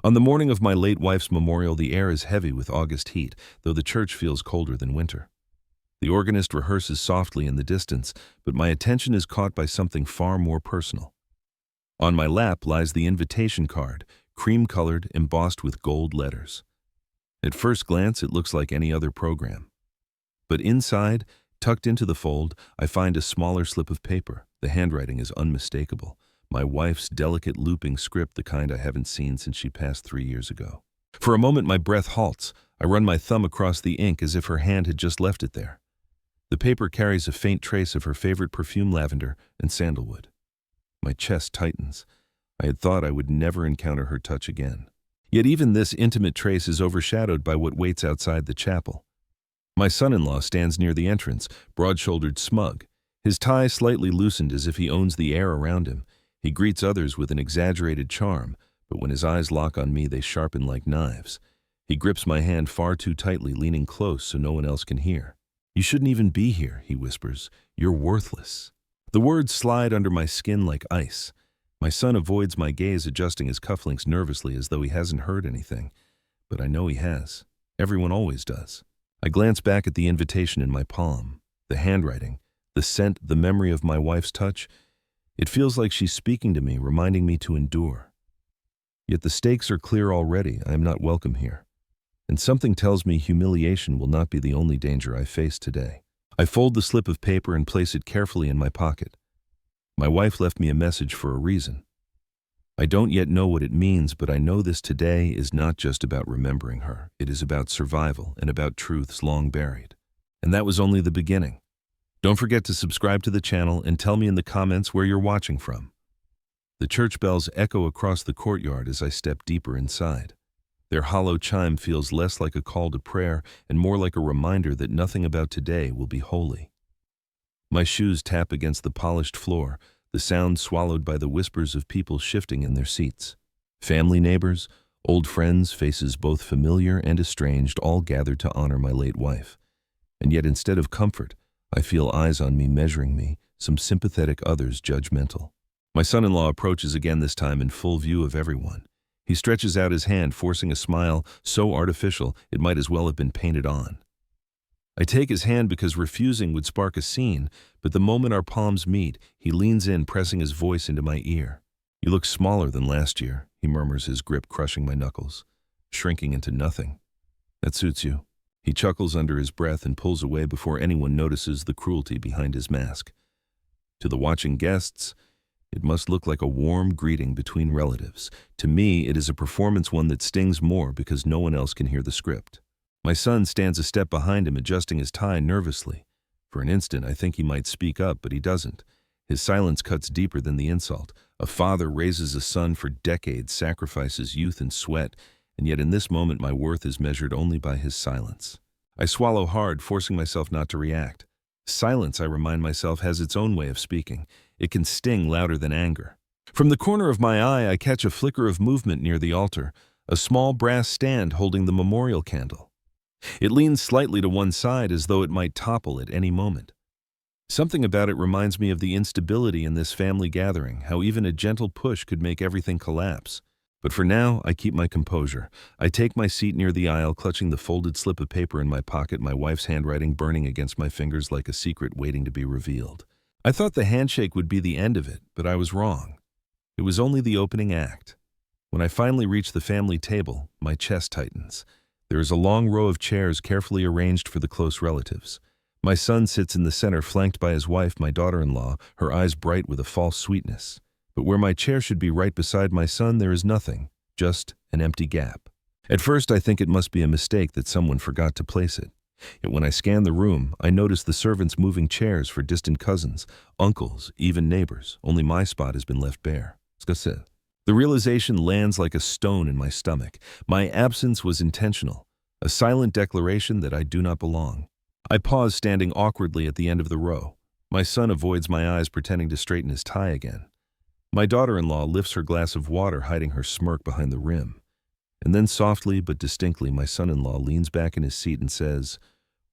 On the morning of my late wife's memorial, the air is heavy with August heat, though the church feels colder than winter. The organist rehearses softly in the distance, but my attention is caught by something far more personal. On my lap lies the invitation card, cream-colored, embossed with gold letters. At first glance, it looks like any other program. But inside, tucked into the fold, I find a smaller slip of paper. The handwriting is unmistakable. My wife's delicate looping script, the kind I haven't seen since she passed 3 years ago. For a moment, my breath halts. I run my thumb across the ink as if her hand had just left it there. The paper carries a faint trace of her favorite perfume, lavender and sandalwood. My chest tightens. I had thought I would never encounter her touch again. Yet even this intimate trace is overshadowed by what waits outside the chapel. My son-in-law stands near the entrance, broad-shouldered, smug, his tie slightly loosened as if he owns the air around him. He greets others with an exaggerated charm, but when his eyes lock on me, they sharpen like knives. He grips my hand far too tightly, leaning close so no one else can hear. "You shouldn't even be here," he whispers. "You're worthless." The words slide under my skin like ice. My son avoids my gaze, adjusting his cufflinks nervously as though he hasn't heard anything. But I know he has. Everyone always does. I glance back at the invitation in my palm. The handwriting, the scent, the memory of my wife's touch. It feels like she's speaking to me, reminding me to endure. Yet the stakes are clear already. I am not welcome here. And something tells me humiliation will not be the only danger I face today. I fold the slip of paper and place it carefully in my pocket. My wife left me a message for a reason. I don't yet know what it means, but I know this today is not just about remembering her. It is about survival and about truths long buried. And that was only the beginning. Don't forget to subscribe to the channel and tell me in the comments where you're watching from. The church bells echo across the courtyard as I step deeper inside. Their hollow chime feels less like a call to prayer and more like a reminder that nothing about today will be holy. My shoes tap against the polished floor, the sound swallowed by the whispers of people shifting in their seats. Family, neighbors, old friends, faces both familiar and estranged, all gathered to honor my late wife. And yet instead of comfort, I feel eyes on me, measuring me, some sympathetic, others judgmental. My son-in-law approaches again, this time in full view of everyone. He stretches out his hand, forcing a smile so artificial it might as well have been painted on. I take his hand because refusing would spark a scene, but the moment our palms meet, he leans in, pressing his voice into my ear. "You look smaller than last year," he murmurs, his grip crushing my knuckles, shrinking into nothing. "That suits you." He chuckles under his breath and pulls away before anyone notices the cruelty behind his mask. To the watching guests, it must look like a warm greeting between relatives. To me, it is a performance, one that stings more because no one else can hear the script. My son stands a step behind him, adjusting his tie nervously. For an instant, I think he might speak up, but he doesn't. His silence cuts deeper than the insult. A father raises a son for decades, sacrifices youth and sweat, and yet in this moment my worth is measured only by his silence. I swallow hard, forcing myself not to react. Silence, I remind myself, has its own way of speaking. It can sting louder than anger. From the corner of my eye, I catch a flicker of movement near the altar, a small brass stand holding the memorial candle. It leans slightly to one side as though it might topple at any moment. Something about it reminds me of the instability in this family gathering, how even a gentle push could make everything collapse. But for now, I keep my composure. I take my seat near the aisle, clutching the folded slip of paper in my pocket, my wife's handwriting burning against my fingers like a secret waiting to be revealed. I thought the handshake would be the end of it, but I was wrong. It was only the opening act. When I finally reach the family table, my chest tightens. There is a long row of chairs carefully arranged for the close relatives. My son sits in the center, flanked by his wife, my daughter-in-law, her eyes bright with a false sweetness. But where my chair should be right beside my son, there is nothing, just an empty gap. At first, I think it must be a mistake, that someone forgot to place it. Yet when I scan the room, I notice the servants moving chairs for distant cousins, uncles, even neighbors. Only my spot has been left bare. The realization lands like a stone in my stomach. My absence was intentional, a silent declaration that I do not belong. I pause, standing awkwardly at the end of the row. My son avoids my eyes, pretending to straighten his tie again. My daughter-in-law lifts her glass of water, hiding her smirk behind the rim. And then softly but distinctly, my son-in-law leans back in his seat and says,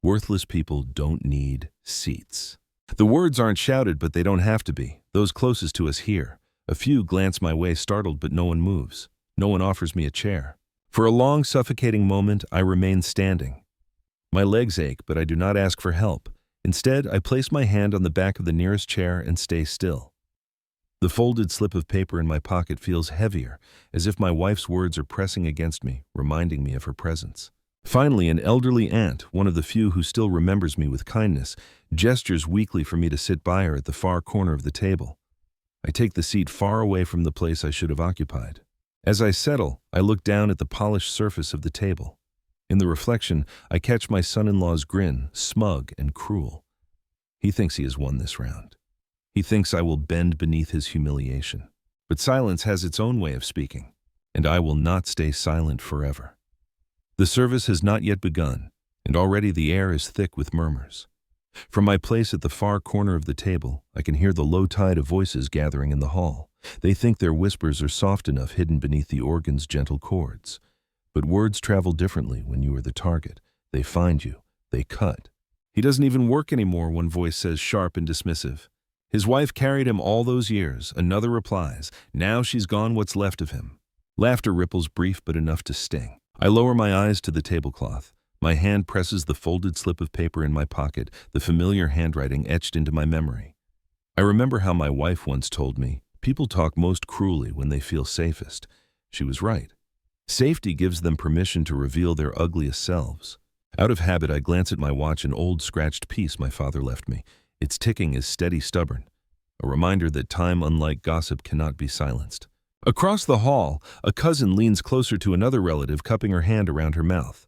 "Worthless people don't need seats." The words aren't shouted, but they don't have to be. Those closest to us hear. A few glance my way, startled, but no one moves. No one offers me a chair. For a long, suffocating moment, I remain standing. My legs ache, but I do not ask for help. Instead, I place my hand on the back of the nearest chair and stay still. The folded slip of paper in my pocket feels heavier, as if my wife's words are pressing against me, reminding me of her presence. Finally, an elderly aunt, one of the few who still remembers me with kindness, gestures weakly for me to sit by her at the far corner of the table. I take the seat far away from the place I should have occupied. As I settle, I look down at the polished surface of the table. In the reflection, I catch my son-in-law's grin, smug and cruel. He thinks he has won this round. He thinks I will bend beneath his humiliation. But silence has its own way of speaking, and I will not stay silent forever. The service has not yet begun, and already the air is thick with murmurs. From my place at the far corner of the table, I can hear the low tide of voices gathering in the hall. They think their whispers are soft enough hidden beneath the organ's gentle chords. But words travel differently when you are the target. They find you. They cut. "He doesn't even work anymore," one voice says, sharp and dismissive. "His wife carried him all those years," another replies. "Now she's gone, what's left of him." Laughter ripples, brief but enough to sting. I lower my eyes to the tablecloth. My hand presses the folded slip of paper in my pocket, the familiar handwriting etched into my memory. I remember how my wife once told me, people talk most cruelly when they feel safest. She was right. Safety gives them permission to reveal their ugliest selves. Out of habit, I glance at my watch, an old scratched piece my father left me. Its ticking is steady, stubborn. A reminder that time, unlike gossip, cannot be silenced. Across the hall, a cousin leans closer to another relative, cupping her hand around her mouth.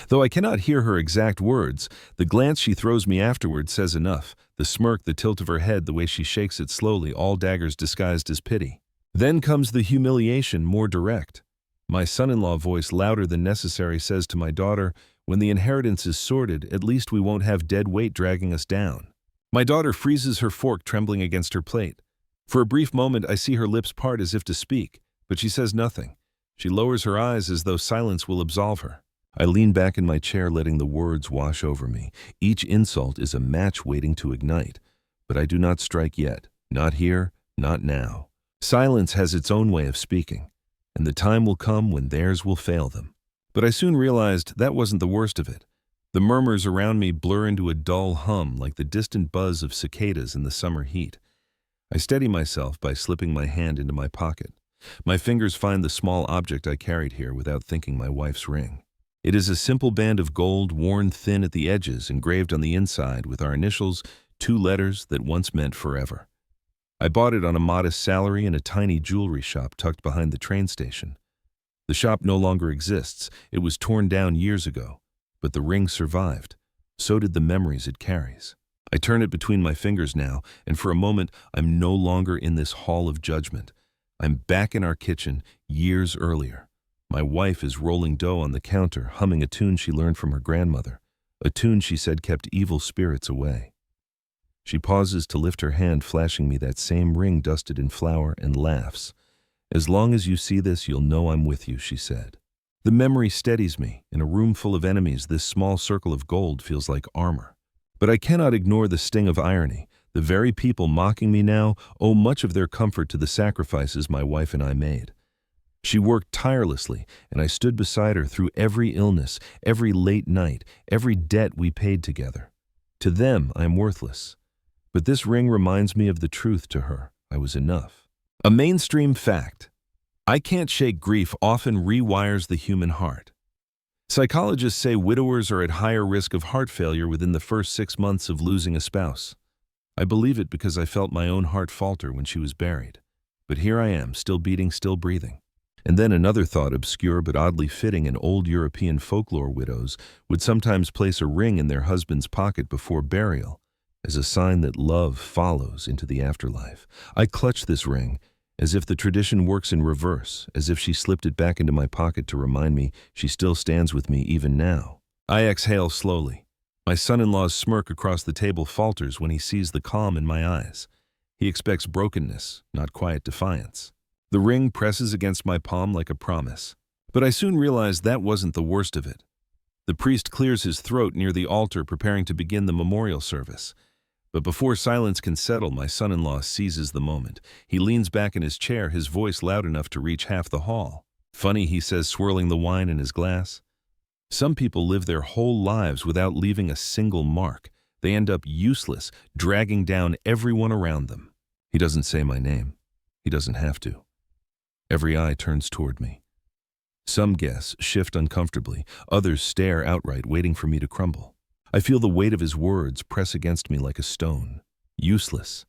Though I cannot hear her exact words, the glance she throws me afterward says enough. The smirk, the tilt of her head, the way she shakes it slowly, all daggers disguised as pity. Then comes the humiliation, more direct. My son-in-law, voice louder than necessary, says to my daughter, "When the inheritance is sorted, at least we won't have dead weight dragging us down." My daughter freezes her fork, trembling against her plate. For a brief moment, I see her lips part as if to speak, but she says nothing. She lowers her eyes as though silence will absolve her. I lean back in my chair, letting the words wash over me. Each insult is a match waiting to ignite. But I do not strike yet. Not here, not now. Silence has its own way of speaking, and the time will come when theirs will fail them. But I soon realized that wasn't the worst of it. The murmurs around me blur into a dull hum, like the distant buzz of cicadas in the summer heat. I steady myself by slipping my hand into my pocket. My fingers find the small object I carried here without thinking, my wife's ring. It is a simple band of gold, worn thin at the edges, engraved on the inside with our initials, 2 letters that once meant forever. I bought it on a modest salary in a tiny jewelry shop tucked behind the train station. The shop no longer exists. It was torn down years ago. But the ring survived. So did the memories it carries. I turn it between my fingers now, and for a moment, I'm no longer in this hall of judgment. I'm back in our kitchen, years earlier. My wife is rolling dough on the counter, humming a tune she learned from her grandmother, a tune she said kept evil spirits away. She pauses to lift her hand, flashing me that same ring dusted in flour, and laughs. "As long as you see this, you'll know I'm with you," she said. The memory steadies me. In a room full of enemies, this small circle of gold feels like armor. But I cannot ignore the sting of irony. The very people mocking me now owe much of their comfort to the sacrifices my wife and I made. She worked tirelessly, and I stood beside her through every illness, every late night, every debt we paid together. To them, I am worthless. But this ring reminds me of the truth. To her, I was enough. A mainstream fact: "I can't shake grief" often rewires the human heart. Psychologists say widowers are at higher risk of heart failure within the first 6 months of losing a spouse. I believe it because I felt my own heart falter when she was buried. But here I am, still beating, still breathing. And then another thought, obscure but oddly fitting: in old European folklore, widows would sometimes place a ring in their husband's pocket before burial, as a sign that love follows into the afterlife. I clutch this ring, as if the tradition works in reverse, as if she slipped it back into my pocket to remind me she still stands with me even now. I exhale slowly. My son-in-law's smirk across the table falters when he sees the calm in my eyes. He expects brokenness, not quiet defiance. The ring presses against my palm like a promise. But I soon realize that wasn't the worst of it. The priest clears his throat near the altar, preparing to begin the memorial service. But before silence can settle, my son-in-law seizes the moment. He leans back in his chair, his voice loud enough to reach half the hall. Funny, he says, swirling the wine in his glass. Some people live their whole lives without leaving a single mark. They end up useless, dragging down everyone around them. He doesn't say my name. He doesn't have to. Every eye turns toward me. Some guess, shift uncomfortably. Others stare outright, waiting for me to crumble. I feel the weight of his words press against me like a stone. Useless.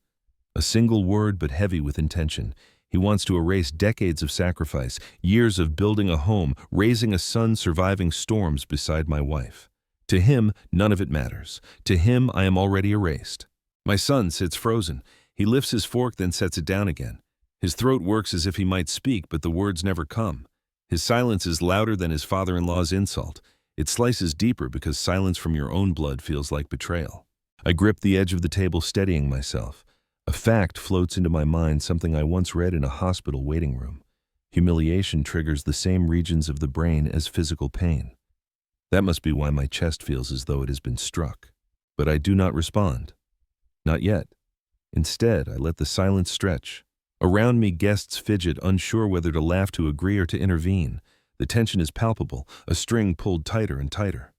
A single word, but heavy with intention. He wants to erase decades of sacrifice, years of building a home, raising a son, surviving storms beside my wife. To him, none of it matters. To him, I am already erased. My son sits frozen. He lifts his fork, then sets it down again. His throat works as if he might speak, but the words never come. His silence is louder than his father-in-law's insult. It slices deeper because silence from your own blood feels like betrayal. I grip the edge of the table, steadying myself. A fact floats into my mind, something I once read in a hospital waiting room. Humiliation triggers the same regions of the brain as physical pain. That must be why my chest feels as though it has been struck. But I do not respond. Not yet. Instead, I let the silence stretch. Around me, guests fidget, unsure whether to laugh, to agree, or to intervene. The tension is palpable, a string pulled tighter and tighter.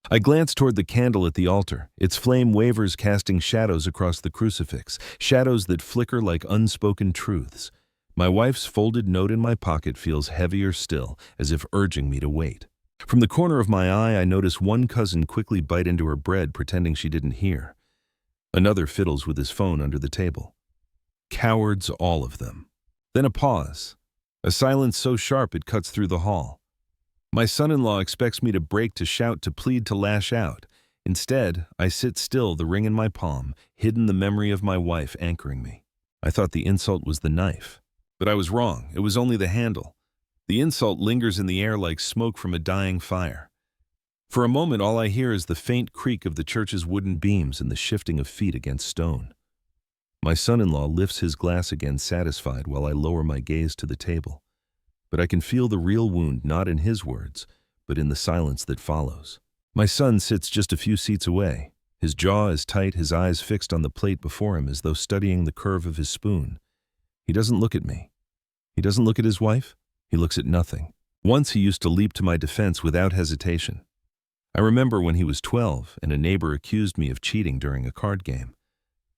I glance toward the candle at the altar. Its flame wavers, casting shadows across the crucifix, shadows that flicker like unspoken truths. My wife's folded note in my pocket feels heavier still, as if urging me to wait. From the corner of my eye, I notice one cousin quickly bite into her bread, pretending she didn't hear. Another fiddles with his phone under the table. Cowards, all of them. Then a pause. A silence so sharp it cuts through the hall. My son-in-law expects me to break, to shout, to plead, to lash out. Instead, I sit still, the ring in my palm, hidden, the memory of my wife anchoring me. I thought the insult was the knife. But I was wrong. It was only the handle. The insult lingers in the air like smoke from a dying fire. For a moment, all I hear is the faint creak of the church's wooden beams and the shifting of feet against stone. My son-in-law lifts his glass again, satisfied, while I lower my gaze to the table. But I can feel the real wound not in his words, but in the silence that follows. My son sits just a few seats away. His jaw is tight, his eyes fixed on the plate before him as though studying the curve of his spoon. He doesn't look at me. He doesn't look at his wife. He looks at nothing. Once he used to leap to my defense without hesitation. I remember when he was 12 and a neighbor accused me of cheating during a card game.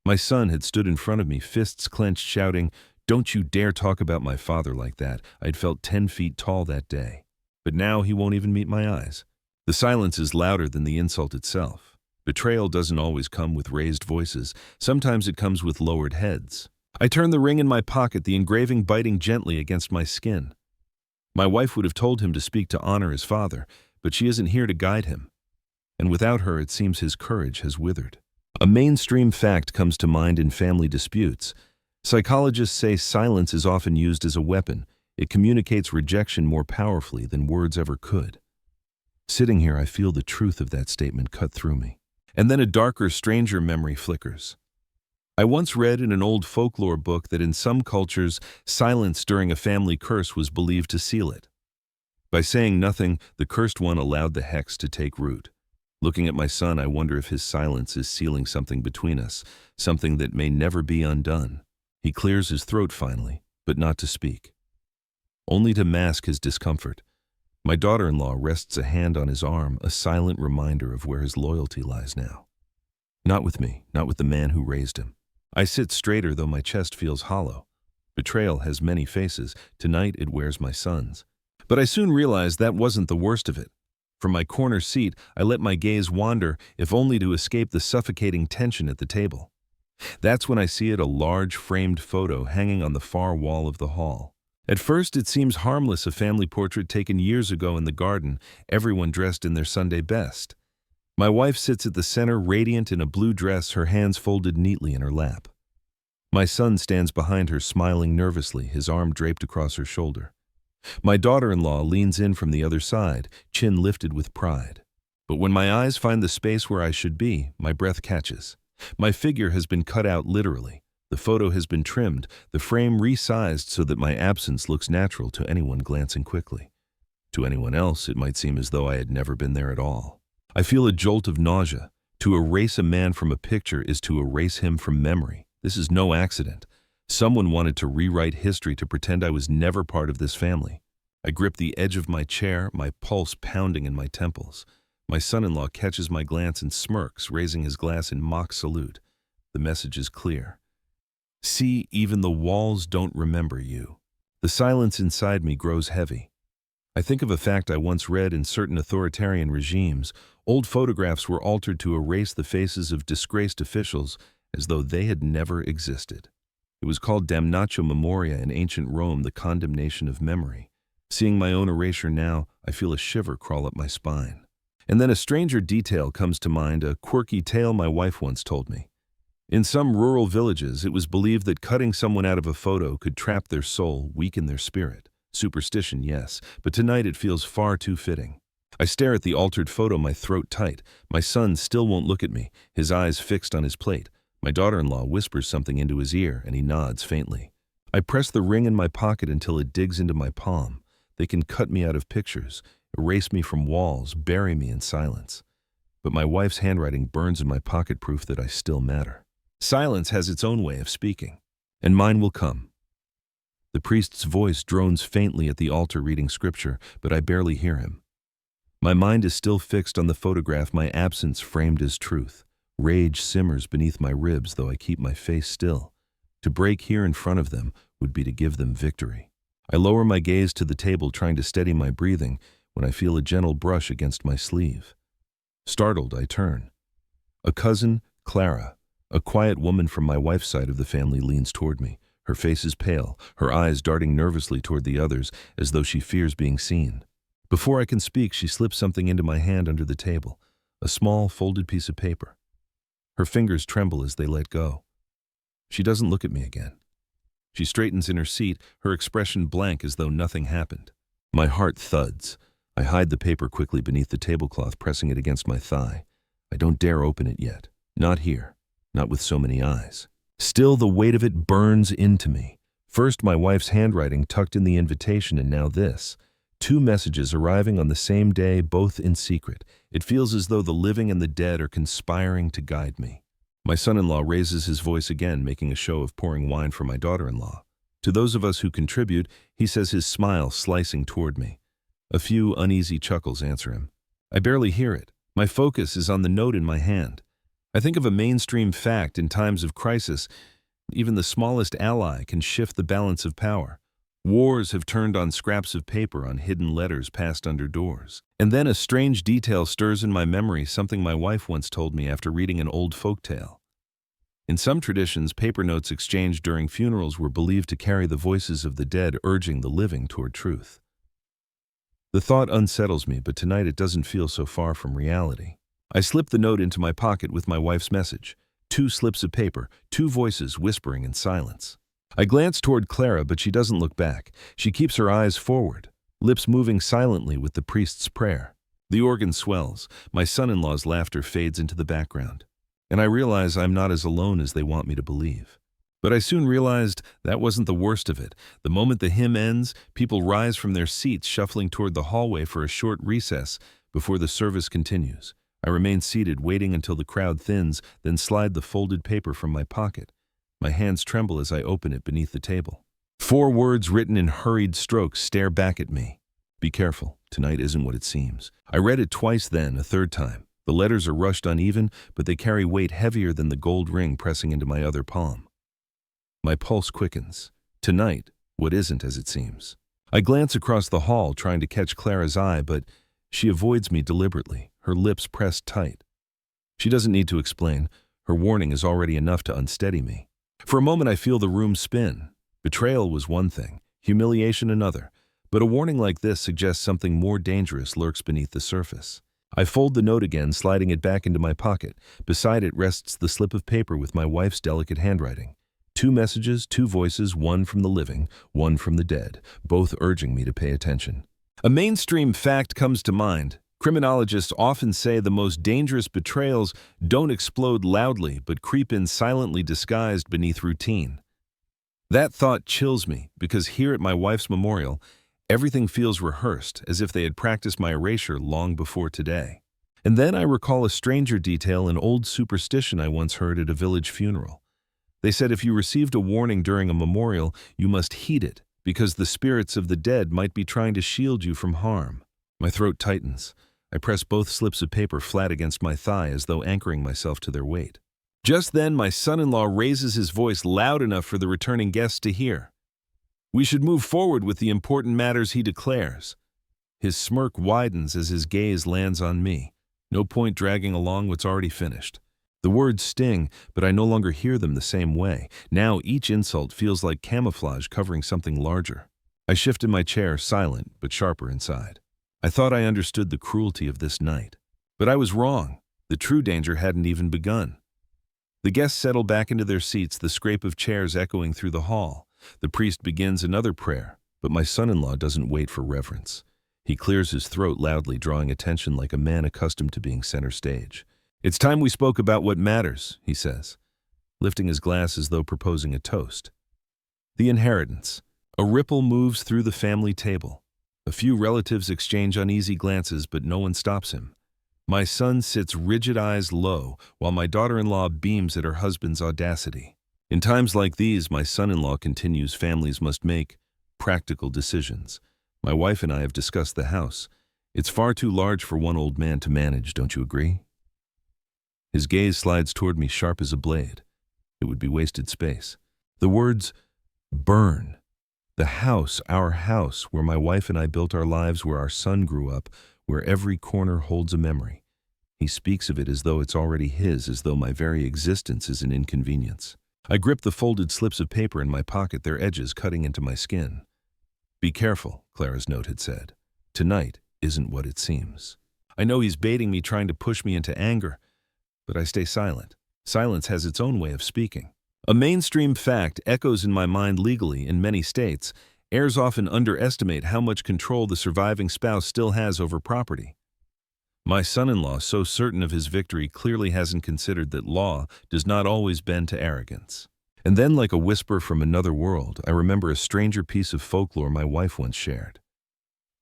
My son had stood in front of me, fists clenched, shouting, "Don't you dare talk about my father like that." I'd felt 10 feet tall that day. But now he won't even meet my eyes. The silence is louder than the insult itself. Betrayal doesn't always come with raised voices. Sometimes it comes with lowered heads. I turn the ring in my pocket, the engraving biting gently against my skin. My wife would have told him to speak to honor his father, but she isn't here to guide him. And without her, it seems his courage has withered. A mainstream fact comes to mind in family disputes. Psychologists say silence is often used as a weapon. It communicates rejection more powerfully than words ever could. Sitting here, I feel the truth of that statement cut through me. And then a darker, stranger memory flickers. I once read in an old folklore book that in some cultures, silence during a family curse was believed to seal it. By saying nothing, the cursed one allowed the hex to take root. Looking at my son, I wonder if his silence is sealing something between us, something that may never be undone. He clears his throat finally, but not to speak. Only to mask his discomfort. My daughter-in-law rests a hand on his arm, a silent reminder of where his loyalty lies now. Not with me, not with the man who raised him. I sit straighter, though my chest feels hollow. Betrayal has many faces. Tonight it wears my son's. But I soon realized that wasn't the worst of it. From my corner seat, I let my gaze wander, if only to escape the suffocating tension at the table. That's when I see it, a large framed photo hanging on the far wall of the hall. At first it seems harmless, a family portrait taken years ago in the garden, everyone dressed in their Sunday best. My wife sits at the center, radiant in a blue dress, her hands folded neatly in her lap. My son stands behind her, smiling nervously, his arm draped across her shoulder. My daughter-in-law leans in from the other side, chin lifted with pride. But when my eyes find the space where I should be, my breath catches. My figure has been cut out literally. The photo has been trimmed, the frame resized so that my absence looks natural to anyone glancing quickly. To anyone else, it might seem as though I had never been there at all. I feel a jolt of nausea. To erase a man from a picture is to erase him from memory. This is no accident. Someone wanted to rewrite history to pretend I was never part of this family. I grip the edge of my chair, my pulse pounding in my temples. My son-in-law catches my glance and smirks, raising his glass in mock salute. The message is clear. See, even the walls don't remember you. The silence inside me grows heavy. I think of a fact I once read in certain authoritarian regimes. Old photographs were altered to erase the faces of disgraced officials as though they had never existed. It was called damnatio memoria in ancient Rome, the condemnation of memory. Seeing my own erasure now, I feel a shiver crawl up my spine. And then a stranger detail comes to mind, a quirky tale my wife once told me. In some rural villages, it was believed that cutting someone out of a photo could trap their soul, weaken their spirit. Superstition, yes, but tonight it feels far too fitting. I stare at the altered photo, my throat tight. My son still won't look at me, his eyes fixed on his plate. My daughter-in-law whispers something into his ear, and he nods faintly. I press the ring in my pocket until it digs into my palm. They can cut me out of pictures, erase me from walls, bury me in silence. But my wife's handwriting burns in my pocket, proof that I still matter. Silence has its own way of speaking, and mine will come. The priest's voice drones faintly at the altar reading scripture, but I barely hear him. My mind is still fixed on the photograph, my absence framed as truth. Rage simmers beneath my ribs, though I keep my face still. To break here in front of them would be to give them victory. I lower my gaze to the table, trying to steady my breathing, when I feel a gentle brush against my sleeve. Startled, I turn. A cousin, Clara, a quiet woman from my wife's side of the family, leans toward me. Her face is pale, her eyes darting nervously toward the others, as though she fears being seen. Before I can speak, she slips something into my hand under the table, a small, folded piece of paper. Her fingers tremble as they let go. She doesn't look at me again. She straightens in her seat, her expression blank as though nothing happened. My heart thuds. I hide the paper quickly beneath the tablecloth, pressing it against my thigh. I don't dare open it yet. Not here. Not with so many eyes. Still, the weight of it burns into me. First, my wife's handwriting tucked in the invitation, and now this. 2 messages arriving on the same day, both in secret. It feels as though the living and the dead are conspiring to guide me. My son-in-law raises his voice again, making a show of pouring wine for my daughter-in-law. To those of us who contribute, he says, his smile slicing toward me. A few uneasy chuckles answer him. I barely hear it. My focus is on the note in my hand. I think of a mainstream fact: in times of crisis, even the smallest ally can shift the balance of power. Wars have turned on scraps of paper, on hidden letters passed under doors. And then a strange detail stirs in my memory, something my wife once told me after reading an old folk tale. In some traditions, paper notes exchanged during funerals were believed to carry the voices of the dead, urging the living toward truth. The thought unsettles me, but tonight it doesn't feel so far from reality. I slip the note into my pocket with my wife's message. 2 slips of paper, 2 voices whispering in silence. I glance toward Clara, but she doesn't look back. She keeps her eyes forward, lips moving silently with the priest's prayer. The organ swells. My son-in-law's laughter fades into the background. And I realize I'm not as alone as they want me to believe. But I soon realized that wasn't the worst of it. The moment the hymn ends, people rise from their seats, shuffling toward the hallway for a short recess before the service continues. I remain seated, waiting until the crowd thins, then slide the folded paper from my pocket. My hands tremble as I open it beneath the table. 4 words written in hurried strokes stare back at me. Be careful, tonight isn't what it seems. I read it twice, then a third time. The letters are rushed uneven, but they carry weight heavier than the gold ring pressing into my other palm. My pulse quickens. Tonight, what isn't as it seems. I glance across the hall, trying to catch Clara's eye, but she avoids me deliberately, her lips pressed tight. She doesn't need to explain. Her warning is already enough to unsteady me. For a moment, I feel the room spin. Betrayal was one thing, humiliation another, but a warning like this suggests something more dangerous lurks beneath the surface. I fold the note again, sliding it back into my pocket. Beside it rests the slip of paper with my wife's delicate handwriting. 2 messages, 2 voices, one from the living, one from the dead, both urging me to pay attention. A mainstream fact comes to mind. Criminologists often say the most dangerous betrayals don't explode loudly, but creep in silently, disguised beneath routine. That thought chills me, because here at my wife's memorial, everything feels rehearsed, as if they had practiced my erasure long before today. And then I recall a stranger detail, an old superstition I once heard at a village funeral. They said if you received a warning during a memorial, you must heed it, because the spirits of the dead might be trying to shield you from harm. My throat tightens. I press both slips of paper flat against my thigh as though anchoring myself to their weight. Just then, my son-in-law raises his voice loud enough for the returning guests to hear. We should move forward with the important matters, he declares. His smirk widens as his gaze lands on me. No point dragging along what's already finished. The words sting, but I no longer hear them the same way. Now each insult feels like camouflage covering something larger. I shift in my chair, silent but sharper inside. I thought I understood the cruelty of this night. But I was wrong. The true danger hadn't even begun. The guests settle back into their seats, the scrape of chairs echoing through the hall. The priest begins another prayer, but my son-in-law doesn't wait for reverence. He clears his throat loudly, drawing attention like a man accustomed to being center stage. It's time we spoke about what matters, he says, lifting his glass as though proposing a toast. The inheritance. A ripple moves through the family table. A few relatives exchange uneasy glances, but no one stops him. My son sits rigid eyes low, while my daughter-in-law beams at her husband's audacity. In times like these, my son-in-law continues, families must make practical decisions. My wife and I have discussed the house. It's far too large for one old man to manage, don't you agree? His gaze slides toward me, sharp as a blade. It would be wasted space. The words, burn. The house, our house, where my wife and I built our lives, where our son grew up, where every corner holds a memory. He speaks of it as though it's already his, as though my very existence is an inconvenience. I grip the folded slips of paper in my pocket, their edges cutting into my skin. Be careful, Clara's note had said. Tonight isn't what it seems. I know he's baiting me, trying to push me into anger, but I stay silent. Silence has its own way of speaking. A mainstream fact echoes in my mind legally in many states. Heirs often underestimate how much control the surviving spouse still has over property. My son-in-law, so certain of his victory, clearly hasn't considered that law does not always bend to arrogance. And then, like a whisper from another world, I remember a stranger piece of folklore my wife once shared.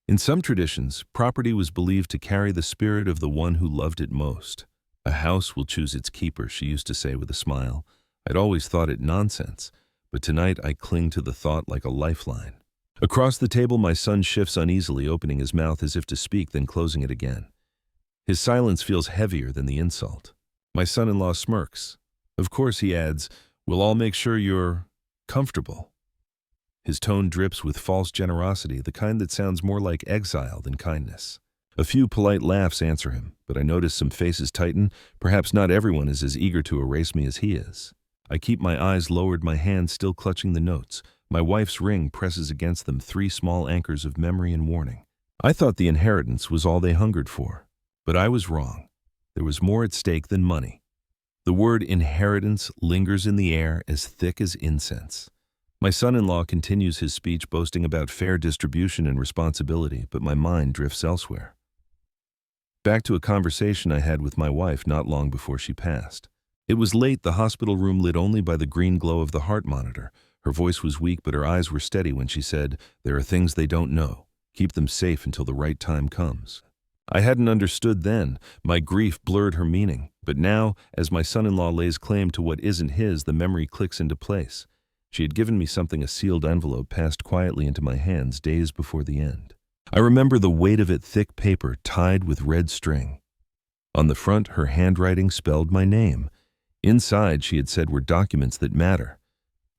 In some traditions, property was believed to carry the spirit of the one who loved it most. A house will choose its keeper, she used to say with a smile. I'd always thought it nonsense, but tonight I cling to the thought like a lifeline. Across the table, my son shifts uneasily, opening his mouth as if to speak, then closing it again. His silence feels heavier than the insult. My son-in-law smirks. Of course, he adds, we'll all make sure you're comfortable. His tone drips with false generosity, the kind that sounds more like exile than kindness. A few polite laughs answer him, but I notice some faces tighten. Perhaps not everyone is as eager to erase me as he is. I keep my eyes lowered, my hands still clutching the notes. My wife's ring presses against them, 3 small anchors of memory and warning. I thought the inheritance was all they hungered for. But I was wrong. There was more at stake than money. The word inheritance lingers in the air as thick as incense. My son-in-law continues his speech, boasting about fair distribution and responsibility, but my mind drifts elsewhere. Back to a conversation I had with my wife not long before she passed. It was late, the hospital room lit only by the green glow of the heart monitor. Her voice was weak, but her eyes were steady when she said, "There are things they don't know. Keep them safe until the right time comes." I hadn't understood then. My grief blurred her meaning. But now, as my son-in-law lays claim to what isn't his, the memory clicks into place. She had given me something, a sealed envelope passed quietly into my hands days before the end. I remember the weight of it, thick paper tied with red string. On the front, her handwriting spelled my name. Inside, she had said, were documents that matter.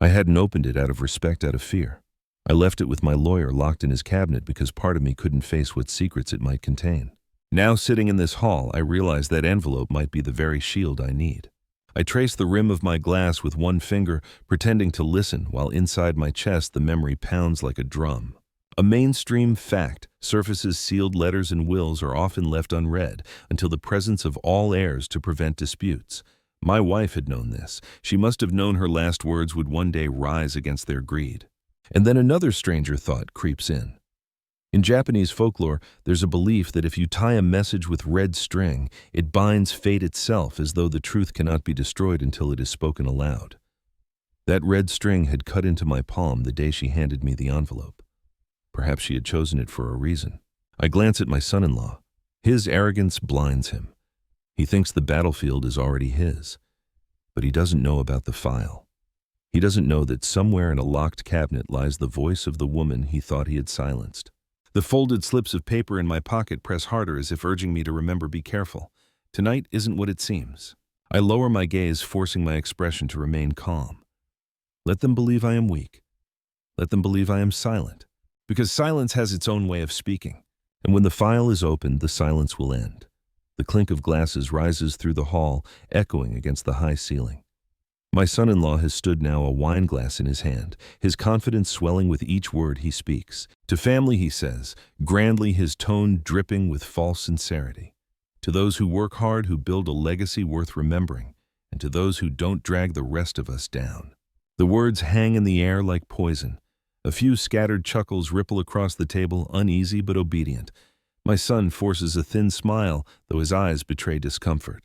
I hadn't opened it out of respect, out of fear. I left it with my lawyer locked in his cabinet because part of me couldn't face what secrets it might contain. Now, sitting in this hall, I realize that envelope might be the very shield I need. I trace the rim of my glass with one finger, pretending to listen, while inside my chest the memory pounds like a drum. A mainstream fact: surfaces, sealed letters, and wills are often left unread until the presence of all heirs to prevent disputes. My wife had known this. She must have known her last words would one day rise against their greed. And then another stranger thought creeps in. In Japanese folklore, there's a belief that if you tie a message with red string, it binds fate itself, as though the truth cannot be destroyed until it is spoken aloud. That red string had cut into my palm the day she handed me the envelope. Perhaps she had chosen it for a reason. I glance at my son-in-law. His arrogance blinds him. He thinks the battlefield is already his, but he doesn't know about the file. He doesn't know that somewhere in a locked cabinet lies the voice of the woman he thought he had silenced. The folded slips of paper in my pocket press harder as if urging me to remember, be careful. Tonight isn't what it seems. I lower my gaze, forcing my expression to remain calm. Let them believe I am weak. Let them believe I am silent. Because silence has its own way of speaking. And when the file is opened, the silence will end. The clink of glasses rises through the hall, echoing against the high ceiling. My son-in-law has stood now, a wine glass in his hand, his confidence swelling with each word he speaks. To family, he says, grandly, his tone dripping with false sincerity. To those who work hard, who build a legacy worth remembering, and to those who don't drag the rest of us down. The words hang in the air like poison. A few scattered chuckles ripple across the table, uneasy but obedient. My son forces a thin smile, though his eyes betray discomfort.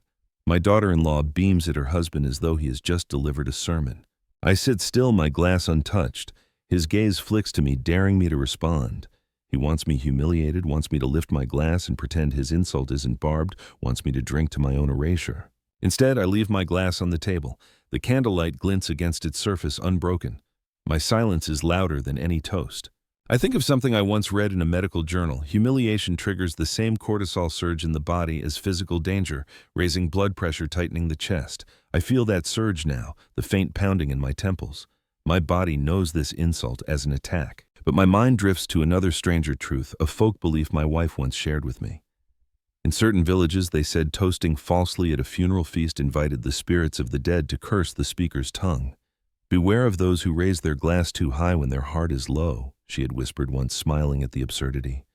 My daughter-in-law beams at her husband as though he has just delivered a sermon. I sit still, my glass untouched. His gaze flicks to me, daring me to respond. He wants me humiliated, wants me to lift my glass and pretend his insult isn't barbed, wants me to drink to my own erasure. Instead, I leave my glass on the table. The candlelight glints against its surface, unbroken. My silence is louder than any toast. I think of something I once read in a medical journal. Humiliation triggers the same cortisol surge in the body as physical danger, raising blood pressure, tightening the chest. I feel that surge now, the faint pounding in my temples. My body knows this insult as an attack. But my mind drifts to another stranger truth, a folk belief my wife once shared with me. In certain villages, they said toasting falsely at a funeral feast invited the spirits of the dead to curse the speaker's tongue. Beware of those who raise their glass too high when their heart is low, she had whispered once, smiling at the absurdity.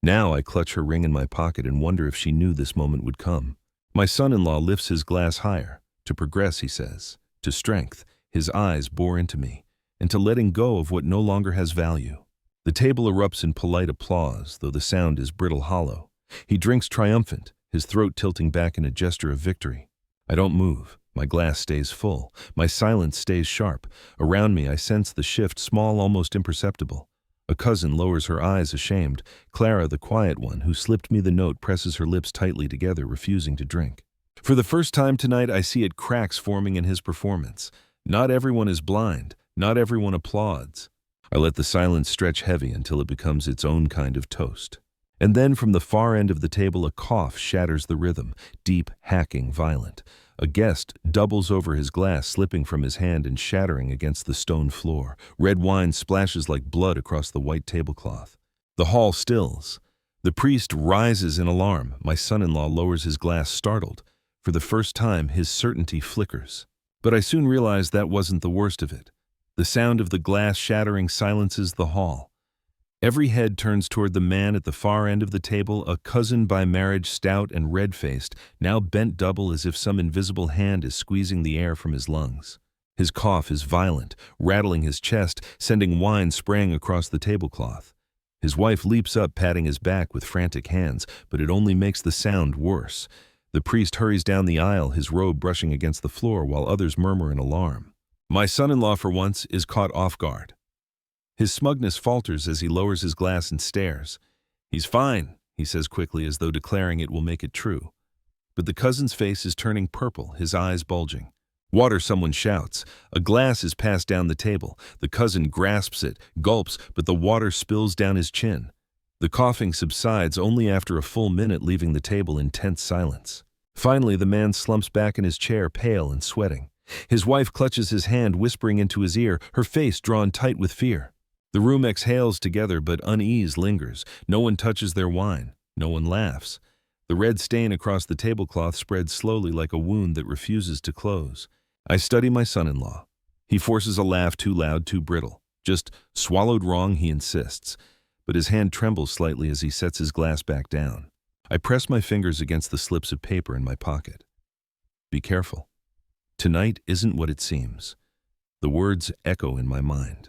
Now I clutch her ring in my pocket and wonder if she knew this moment would come. My son-in-law lifts his glass higher. To progress, he says. To strength. His eyes bore into me. And to letting go of what no longer has value. The table erupts in polite applause, though the sound is brittle hollow. He drinks triumphant, his throat tilting back in a gesture of victory. I don't move. My glass stays full. My silence stays sharp. Around me, I sense the shift, small, almost imperceptible. A cousin lowers her eyes, ashamed. Clara, the quiet one, who slipped me the note, presses her lips tightly together, refusing to drink. For the first time tonight, I see it cracks forming in his performance. Not everyone is blind. Not everyone applauds. I let the silence stretch heavy until it becomes its own kind of toast. And then from the far end of the table, a cough shatters the rhythm, deep, hacking, violent. A guest doubles over his glass, slipping from his hand and shattering against the stone floor. Red wine splashes like blood across the white tablecloth. The hall stills. The priest rises in alarm. My son-in-law lowers his glass, startled. For the first time, his certainty flickers. But I soon realize that wasn't the worst of it. The sound of the glass shattering silences the hall. Every head turns toward the man at the far end of the table, a cousin by marriage, stout and red-faced, now bent double as if some invisible hand is squeezing the air from his lungs. His cough is violent, rattling his chest, sending wine spraying across the tablecloth. His wife leaps up, patting his back with frantic hands, but it only makes the sound worse. The priest hurries down the aisle, his robe brushing against the floor, while others murmur in alarm. My son-in-law, for once, is caught off guard. His smugness falters as he lowers his glass and stares. He's fine, he says quickly, as though declaring it will make it true. But the cousin's face is turning purple, his eyes bulging. Water, someone shouts. A glass is passed down the table. The cousin grasps it, gulps, but the water spills down his chin. The coughing subsides only after a full minute, leaving the table in tense silence. Finally, the man slumps back in his chair, pale and sweating. His wife clutches his hand, whispering into his ear, her face drawn tight with fear. The room exhales together, but unease lingers. No one touches their wine. No one laughs. The red stain across the tablecloth spreads slowly like a wound that refuses to close. I study my son-in-law. He forces a laugh, too loud, too brittle. Just swallowed wrong, he insists. But his hand trembles slightly as he sets his glass back down. I press my fingers against the slips of paper in my pocket. Be careful. Tonight isn't what it seems. The words echo in my mind.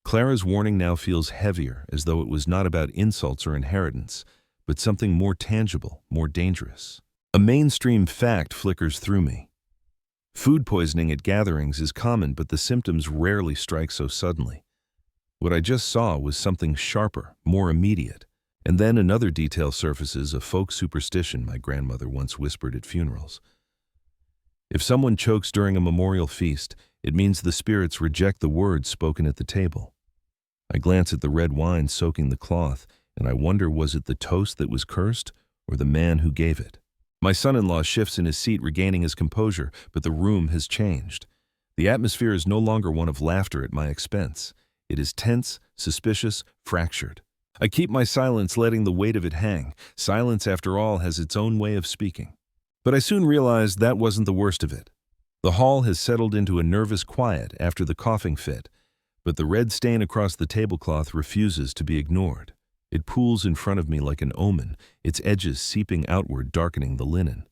Clara's warning now feels heavier, as though it was not about insults or inheritance, but something more tangible, more dangerous. A mainstream fact flickers through me. Food poisoning at gatherings is common, but the symptoms rarely strike so suddenly. What I just saw was something sharper, more immediate. And then another detail surfaces, a folk superstition my grandmother once whispered at funerals. If someone chokes during a memorial feast, it means the spirits reject the words spoken at the table. I glance at the red wine soaking the cloth, and I wonder, was it the toast that was cursed, or the man who gave it? My son-in-law shifts in his seat, regaining his composure, but the room has changed. The atmosphere is no longer one of laughter at my expense. It is tense, suspicious, fractured. I keep my silence, letting the weight of it hang. Silence, after all, has its own way of speaking. But I soon realized that wasn't the worst of it. The hall has settled into a nervous quiet after the coughing fit, but the red stain across the tablecloth refuses to be ignored. It pools in front of me like an omen, its edges seeping outward, darkening the linen.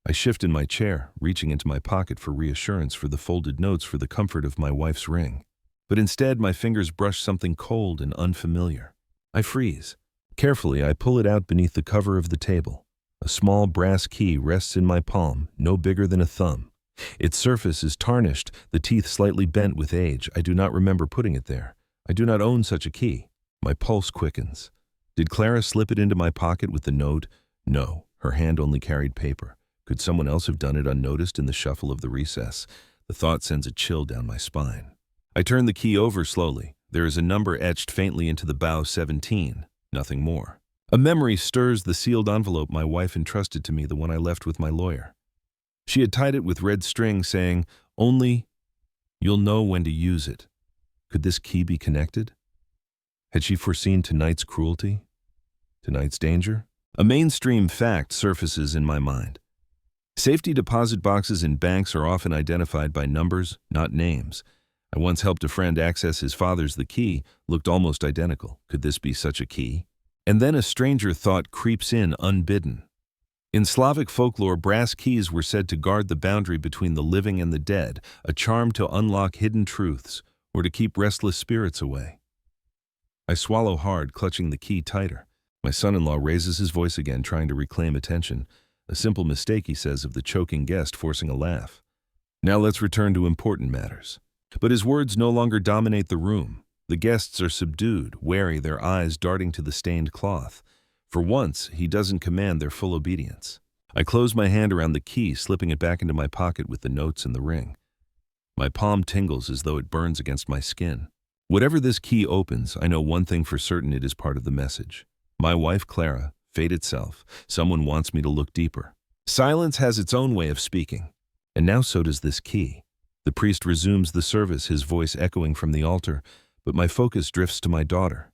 I shift in my chair, reaching into my pocket for reassurance, for the folded notes, for the comfort of my wife's ring. But instead, my fingers brush something cold and unfamiliar. I freeze. Carefully, I pull it out beneath the cover of the table. A small brass key rests in my palm, no bigger than a thumb. Its surface is tarnished, the teeth slightly bent with age. I do not remember putting it there. I do not own such a key. My pulse quickens. Did Clara slip it into my pocket with the note? No, her hand only carried paper. Could someone else have done it unnoticed in the shuffle of the recess? The thought sends a chill down my spine. I turn the key over slowly. There is a number etched faintly into the bow, 17. Nothing more. A memory stirs the sealed envelope my wife entrusted to me, the one I left with my lawyer. She had tied it with red string, saying, "Only you'll know when to use it." Could this key be connected? Had she foreseen tonight's cruelty? Tonight's danger? A mainstream fact surfaces in my mind. Safety deposit boxes in banks are often identified by numbers, not names. I once helped a friend access his father's. The key looked almost identical. Could this be such a key? And then a stranger thought creeps in unbidden. In Slavic folklore, brass keys were said to guard the boundary between the living and the dead, a charm to unlock hidden truths or to keep restless spirits away. I swallow hard, clutching the key tighter. My son-in-law raises his voice again, trying to reclaim attention. A simple mistake, he says, of the choking guest, forcing a laugh. Now let's return to important matters. But his words no longer dominate the room. The guests are subdued, wary, their eyes darting to the stained cloth. For once, he doesn't command their full obedience. I close my hand around the key, slipping it back into my pocket with the notes and the ring. My palm tingles as though it burns against my skin. Whatever this key opens, I know one thing for certain: it is part of the message. My wife, Clara, fate itself. Someone wants me to look deeper. Silence has its own way of speaking. And now so does this key. The priest resumes the service, his voice echoing from the altar, but my focus drifts to my daughter.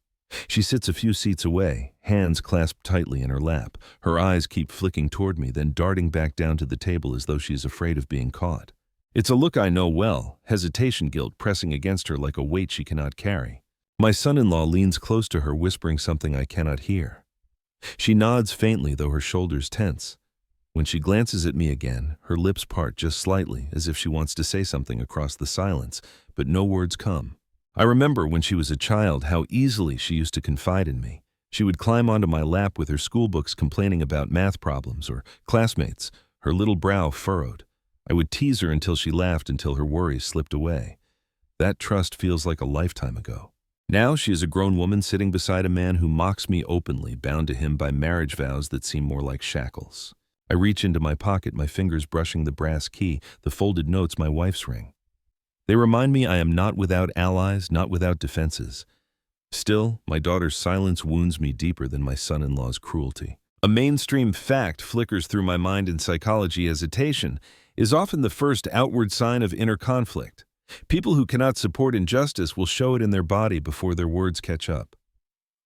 She sits a few seats away, hands clasped tightly in her lap. Her eyes keep flicking toward me, then darting back down to the table as though she is afraid of being caught. It's a look I know well, hesitation, guilt pressing against her like a weight she cannot carry. My son-in-law leans close to her, whispering something I cannot hear. She nods faintly, though her shoulders tense. When she glances at me again, her lips part just slightly, as if she wants to say something across the silence, but no words come. I remember when she was a child how easily she used to confide in me. She would climb onto my lap with her schoolbooks, complaining about math problems or classmates, her little brow furrowed. I would tease her until she laughed, until her worries slipped away. That trust feels like a lifetime ago. Now she is a grown woman sitting beside a man who mocks me openly, bound to him by marriage vows that seem more like shackles. I reach into my pocket, my fingers brushing the brass key, the folded notes, my wife's ring. They remind me I am not without allies, not without defenses. Still, my daughter's silence wounds me deeper than my son-in-law's cruelty. A mainstream fact flickers through my mind. In psychology, hesitation is often the first outward sign of inner conflict. People who cannot support injustice will show it in their body before their words catch up.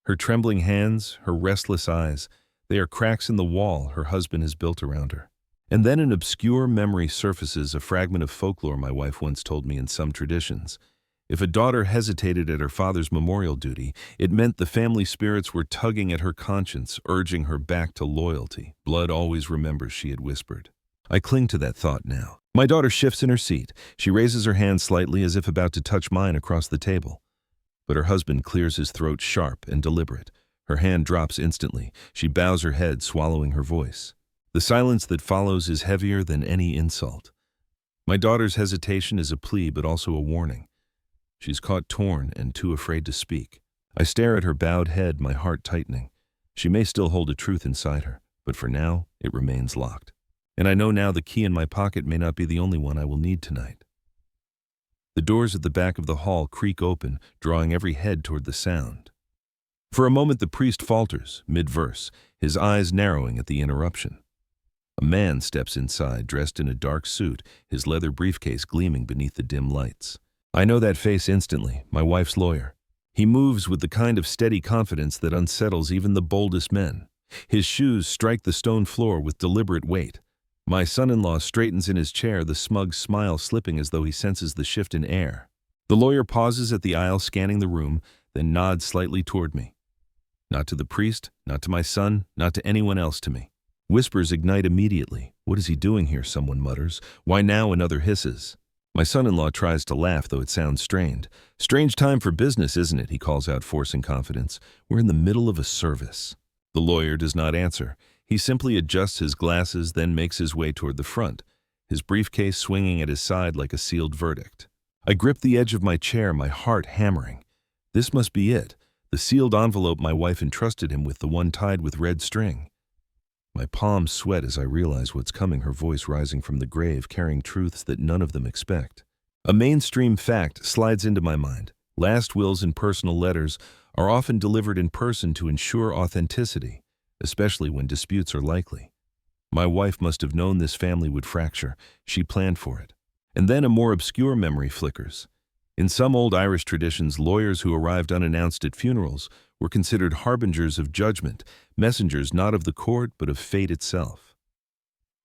Her trembling hands, her restless eyes, they are cracks in the wall her husband has built around her. And then an obscure memory surfaces, a fragment of folklore my wife once told me. In some traditions, if a daughter hesitated at her father's memorial duty, it meant the family spirits were tugging at her conscience, urging her back to loyalty. Blood always remembers, she had whispered. I cling to that thought now. My daughter shifts in her seat. She raises her hand slightly, as if about to touch mine across the table. But her husband clears his throat, sharp and deliberate. Her hand drops instantly. She bows her head, swallowing her voice. The silence that follows is heavier than any insult. My daughter's hesitation is a plea, but also a warning. She's caught torn and too afraid to speak. I stare at her bowed head, my heart tightening. She may still hold a truth inside her, but for now, it remains locked. And I know now the key in my pocket may not be the only one I will need tonight. The doors at the back of the hall creak open, drawing every head toward the sound. For a moment the priest falters, mid-verse, his eyes narrowing at the interruption. A man steps inside, dressed in a dark suit, his leather briefcase gleaming beneath the dim lights. I know that face instantly, my wife's lawyer. He moves with the kind of steady confidence that unsettles even the boldest men. His shoes strike the stone floor with deliberate weight. My son-in-law straightens in his chair, the smug smile slipping as though he senses the shift in air. The lawyer pauses at the aisle, scanning the room, then nods slightly toward me. Not to the priest, not to my son, not to anyone else to me. Whispers ignite immediately. What is he doing here, someone mutters. Why now, another hisses. My son-in-law tries to laugh, though it sounds strained. Strange time for business, isn't it? He calls out, forcing confidence. We're in the middle of a service. The lawyer does not answer. He simply adjusts his glasses, then makes his way toward the front, his briefcase swinging at his side like a sealed verdict. I grip the edge of my chair, my heart hammering. This must be it, the sealed envelope my wife entrusted him with, the one tied with red string. My palms sweat as I realize what's coming, her voice rising from the grave, carrying truths that none of them expect. A mainstream fact slides into my mind. Last wills and personal letters are often delivered in person to ensure authenticity, especially when disputes are likely. My wife must have known this family would fracture. She planned for it. And then a more obscure memory flickers. In some old Irish traditions, lawyers who arrived unannounced at funerals were considered harbingers of judgment, messengers not of the court but of fate itself.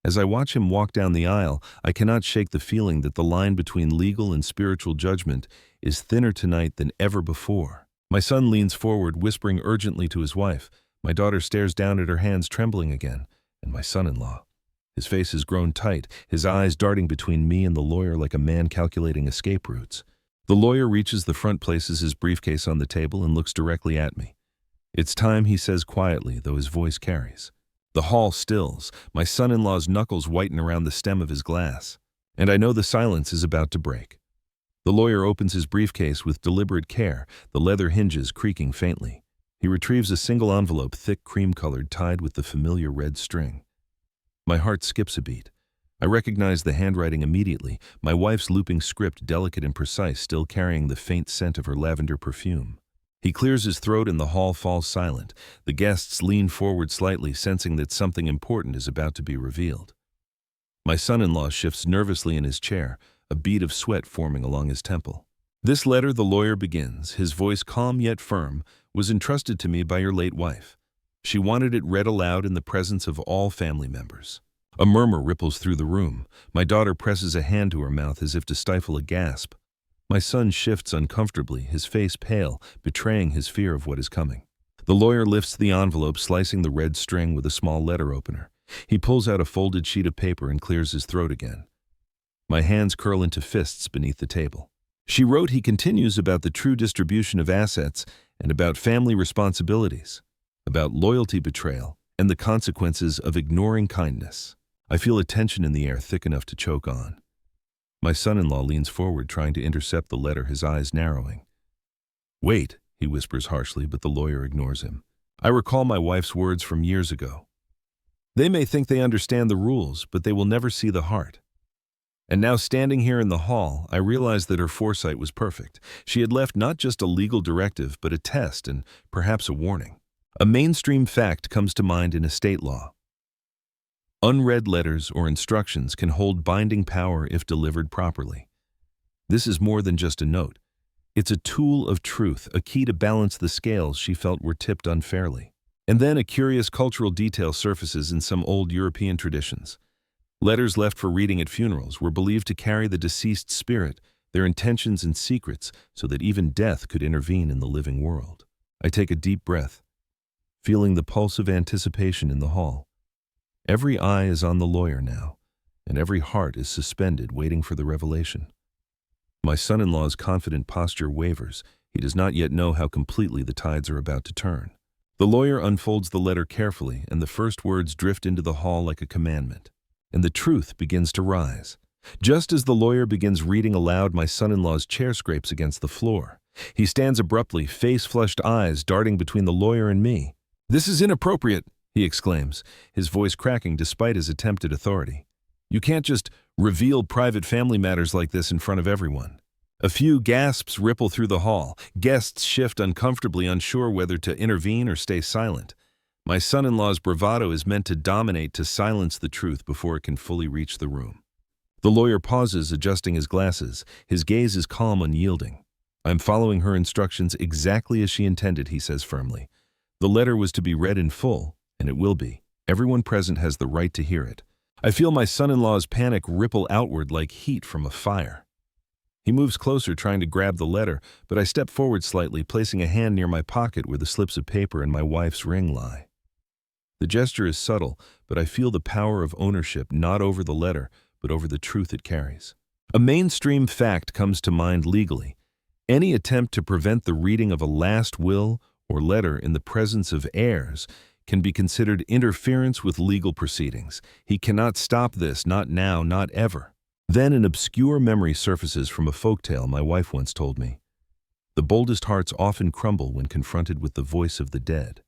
As I watch him walk down the aisle, I cannot shake the feeling that the line between legal and spiritual judgment is thinner tonight than ever before. My son leans forward, whispering urgently to his wife. My daughter stares down at her hands, trembling again, and my son-in-law. His face has grown tight, his eyes darting between me and the lawyer like a man calculating escape routes. The lawyer reaches the front, places his briefcase on the table, and looks directly at me. It's time, he says quietly, though his voice carries. The hall stills, my son-in-law's knuckles whiten around the stem of his glass, and I know the silence is about to break. The lawyer opens his briefcase with deliberate care, the leather hinges creaking faintly. He retrieves a single envelope, thick cream-colored, tied with the familiar red string. My heart skips a beat. I recognize the handwriting immediately, my wife's looping script, delicate and precise, still carrying the faint scent of her lavender perfume. He clears his throat and the hall falls silent. The guests lean forward slightly, sensing that something important is about to be revealed. My son-in-law shifts nervously in his chair, a bead of sweat forming along his temple. This letter, the lawyer begins, his voice calm yet firm, was entrusted to me by your late wife. She wanted it read aloud in the presence of all family members. A murmur ripples through the room. My daughter presses a hand to her mouth as if to stifle a gasp. My son shifts uncomfortably, his face pale, betraying his fear of what is coming. The lawyer lifts the envelope, slicing the red string with a small letter opener. He pulls out a folded sheet of paper and clears his throat again. My hands curl into fists beneath the table. She wrote, he continues, about the true distribution of assets and about family responsibilities, about loyalty betrayal and the consequences of ignoring kindness. I feel a tension in the air thick enough to choke on. My son-in-law leans forward, trying to intercept the letter, his eyes narrowing. Wait, he whispers harshly, but the lawyer ignores him. I recall my wife's words from years ago. They may think they understand the rules, but they will never see the heart. And now, standing here in the hall, I realize that her foresight was perfect. She had left not just a legal directive, but a test and perhaps a warning. A mainstream fact comes to mind in estate law. Unread letters or instructions can hold binding power if delivered properly. This is more than just a note. It's a tool of truth, a key to balance the scales she felt were tipped unfairly. And then a curious cultural detail surfaces in some old European traditions. Letters left for reading at funerals were believed to carry the deceased's spirit, their intentions and secrets, so that even death could intervene in the living world. I take a deep breath, feeling the pulse of anticipation in the hall. Every eye is on the lawyer now, and every heart is suspended, waiting for the revelation. My son-in-law's confident posture wavers. He does not yet know how completely the tides are about to turn. The lawyer unfolds the letter carefully, and the first words drift into the hall like a commandment. And the truth begins to rise. Just as the lawyer begins reading aloud, my son-in-law's chair scrapes against the floor. He stands abruptly, face-flushed eyes darting between the lawyer and me. This is inappropriate, he exclaims, his voice cracking despite his attempted authority. "You can't just reveal private family matters like this in front of everyone." A few gasps ripple through the hall. Guests shift uncomfortably, unsure whether to intervene or stay silent. My son-in-law's bravado is meant to dominate, to silence the truth before it can fully reach the room. The lawyer pauses, adjusting his glasses. His gaze is calm, unyielding. "I'm following her instructions exactly as she intended," he says firmly. "The letter was to be read in full, and it will be. Everyone present has the right to hear it." I feel my son-in-law's panic ripple outward like heat from a fire. He moves closer, trying to grab the letter, but I step forward slightly, placing a hand near my pocket where the slips of paper and my wife's ring lie. The gesture is subtle, but I feel the power of ownership, not over the letter, but over the truth it carries. A mainstream fact comes to mind legally. Any attempt to prevent the reading of a last will or letter in the presence of heirs can be considered interference with legal proceedings. He cannot stop this, not now, not ever. Then an obscure memory surfaces from a folktale my wife once told me. The boldest hearts often crumble when confronted with the voice of the dead.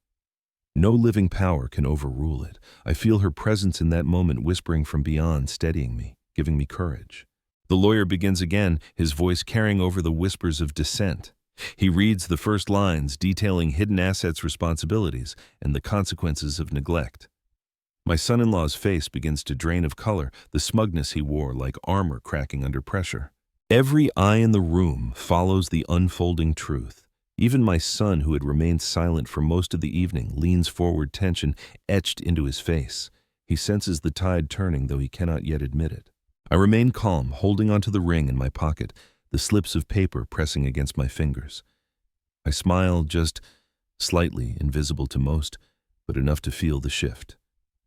No living power can overrule it. I feel her presence in that moment, whispering from beyond, steadying me, giving me courage. The lawyer begins again, his voice carrying over the whispers of dissent. He reads the first lines, detailing hidden assets, responsibilities, and the consequences of neglect. My son-in-law's face begins to drain of color, the smugness he wore like armor cracking under pressure. Every eye in the room follows the unfolding truth. Even my son, who had remained silent for most of the evening, leans forward, tension etched into his face. He senses the tide turning, though he cannot yet admit it. I remain calm, holding onto the ring in my pocket, the slips of paper pressing against my fingers. I smile, just slightly, invisible to most, but enough to feel the shift.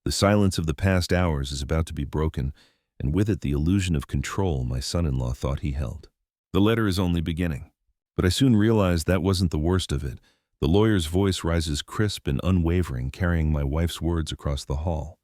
The silence of the past hours is about to be broken, and with it the illusion of control my son-in-law thought he held. The letter is only beginning, but I soon realized that wasn't the worst of it. The lawyer's voice rises crisp and unwavering, carrying my wife's words across the hall.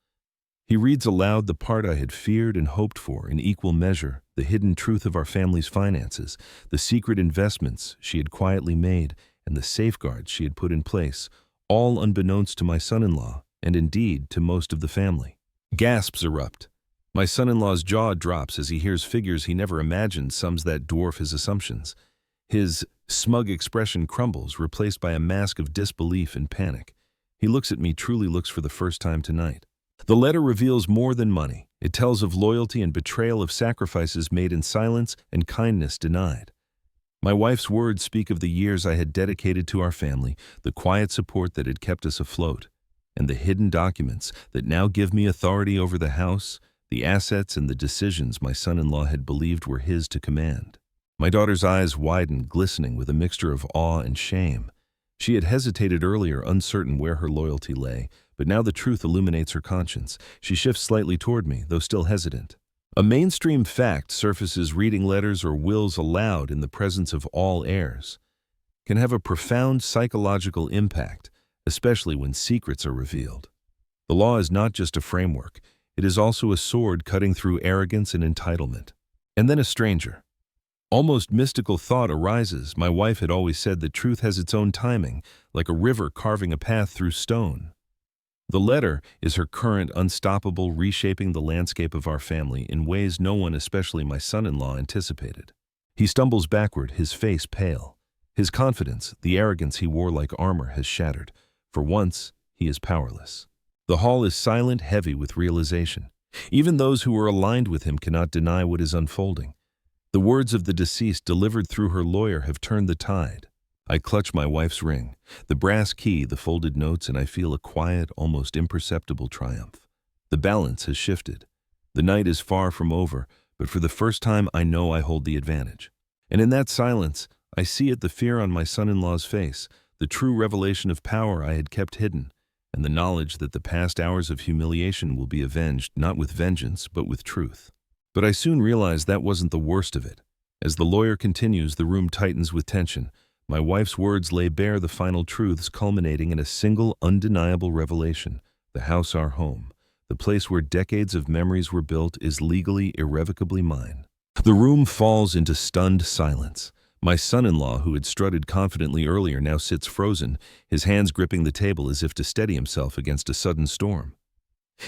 He reads aloud the part I had feared and hoped for in equal measure, the hidden truth of our family's finances, the secret investments she had quietly made, and the safeguards she had put in place, all unbeknownst to my son-in-law, and indeed to most of the family. Gasps erupt. My son-in-law's jaw drops as he hears figures he never imagined, sums that dwarf his assumptions. His smug expression crumbles, replaced by a mask of disbelief and panic. He looks at me, truly looks for the first time tonight. The letter reveals more than money. It tells of loyalty and betrayal, of sacrifices made in silence and kindness denied. My wife's words speak of the years I had dedicated to our family, the quiet support that had kept us afloat, and the hidden documents that now give me authority over the house, the assets, and the decisions my son-in-law had believed were his to command. My daughter's eyes widen, glistening with a mixture of awe and shame. She had hesitated earlier, uncertain where her loyalty lay, but now the truth illuminates her conscience. She shifts slightly toward me, though still hesitant. A mainstream fact surfaces: reading letters or wills aloud in the presence of all heirs can have a profound psychological impact, especially when secrets are revealed. The law is not just a framework, it is also a sword cutting through arrogance and entitlement. And then a stranger, almost mystical thought arises. My wife had always said that truth has its own timing, like a river carving a path through stone. The letter is her current, unstoppable, reshaping the landscape of our family in ways no one, especially my son-in-law, anticipated. He stumbles backward, his face pale. His confidence, the arrogance he wore like armor, has shattered. For once, he is powerless. The hall is silent, heavy with realization. Even those who are aligned with him cannot deny what is unfolding. The words of the deceased, delivered through her lawyer, have turned the tide. I clutch my wife's ring, the brass key, the folded notes, and I feel a quiet, almost imperceptible triumph. The balance has shifted. The night is far from over, but for the first time I know I hold the advantage. And in that silence, I see it, the fear on my son-in-law's face, the true revelation of power I had kept hidden, and the knowledge that the past hours of humiliation will be avenged, not with vengeance, but with truth. But I soon realized that wasn't the worst of it. As the lawyer continues, the room tightens with tension. My wife's words lay bare the final truths, culminating in a single, undeniable revelation. The house, our home, the place where decades of memories were built, is legally, irrevocably mine. The room falls into stunned silence. My son-in-law, who had strutted confidently earlier, now sits frozen, his hands gripping the table as if to steady himself against a sudden storm.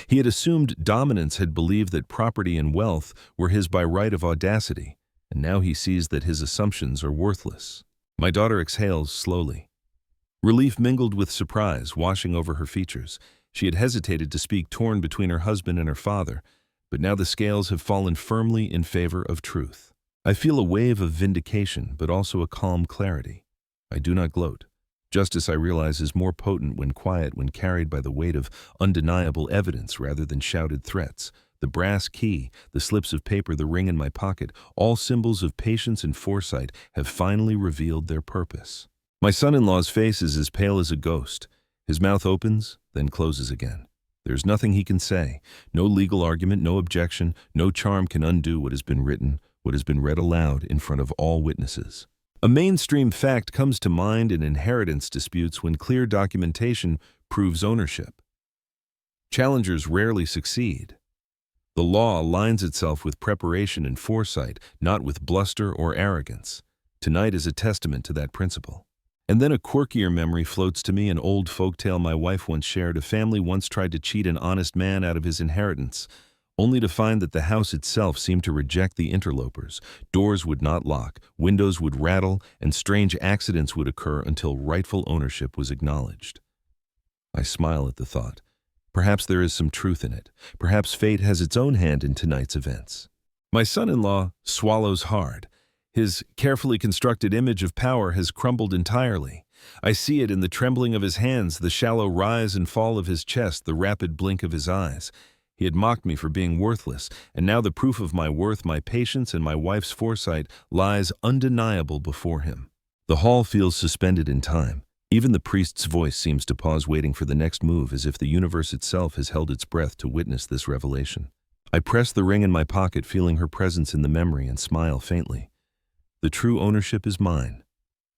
He had assumed dominance, had believed that property and wealth were his by right of audacity, and now he sees that his assumptions are worthless. My daughter exhales slowly. Relief mingled with surprise washing over her features. She had hesitated to speak, torn between her husband and her father, but now the scales have fallen firmly in favor of truth. I feel a wave of vindication, but also a calm clarity. I do not gloat. Justice, I realize, is more potent when quiet, when carried by the weight of undeniable evidence rather than shouted threats. The brass key, the slips of paper, the ring in my pocket, all symbols of patience and foresight, have finally revealed their purpose. My son-in-law's face is as pale as a ghost. His mouth opens, then closes again. There's nothing he can say. No legal argument, no objection, no charm can undo what has been written, what has been read aloud in front of all witnesses. A mainstream fact comes to mind in inheritance disputes when clear documentation proves ownership. Challengers rarely succeed. The law aligns itself with preparation and foresight, not with bluster or arrogance. Tonight is a testament to that principle. And then a quirkier memory floats to me, an old folktale my wife once shared. A family once tried to cheat an honest man out of his inheritance, only to find that the house itself seemed to reject the interlopers. Doors would not lock, windows would rattle, and strange accidents would occur until rightful ownership was acknowledged. I smile at the thought. Perhaps there is some truth in it. Perhaps fate has its own hand in tonight's events. My son-in-law swallows hard. His carefully constructed image of power has crumbled entirely. I see it in the trembling of his hands, the shallow rise and fall of his chest, the rapid blink of his eyes. He had mocked me for being worthless, and now the proof of my worth, my patience, and my wife's foresight lies undeniable before him. The hall feels suspended in time. Even the priest's voice seems to pause, waiting for the next move, as if the universe itself has held its breath to witness this revelation. I press the ring in my pocket, feeling her presence in the memory, and smile faintly. The true ownership is mine.